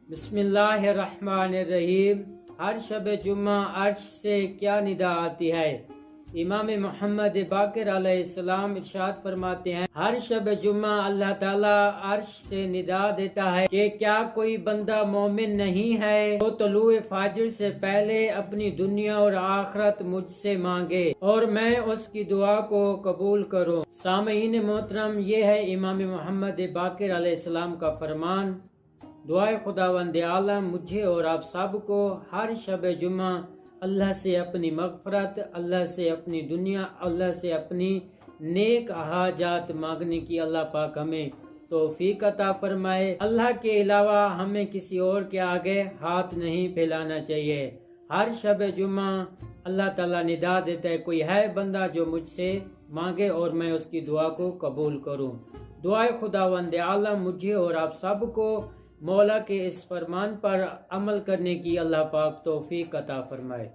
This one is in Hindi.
बिस्मिल्लाहिर्रहमानिर्रहीम। हर शब जुम्मा अर्श से क्या निदा आती है। इमाम मोहम्मद बाकिर अलैहिस्सलाम इरशाद फरमाते हैं, हर शब जुम्मा अल्लाह ताला अर्श से निदा देता है कि क्या कोई बंदा मोमिन नहीं है तो तलुए फाजिर से पहले अपनी दुनिया और आखिरत मुझसे मांगे और मैं उसकी दुआ को कबूल करूं। सामईन मोहतरम, ये है इमाम मोहम्मद बाकिर अलैहिस्सलाम का फरमान। दुआए खुदावंद आलम मुझे और आप सब को हर शब जुम्मा अल्लाह से अपनी मगफरत, अल्लाह से अपनी दुनिया, अल्लाह से अपनी नेक हाजात मांगने की अल्लाह पाक हमें तौफीक अता फरमाए। अल्लाह के अलावा हमें किसी और के आगे हाथ नहीं फैलाना चाहिए। हर शब जुम्मा अल्लाह ताला निदा देता है, कोई है बंदा जो मुझसे मांगे और मैं उसकी दुआ को कबूल करूं। दुआए खुदावंद आलम मुझे और आप सब को मौला के इस फरमान पर अमल करने की अल्लाह पाक तौफीक अता फरमाए।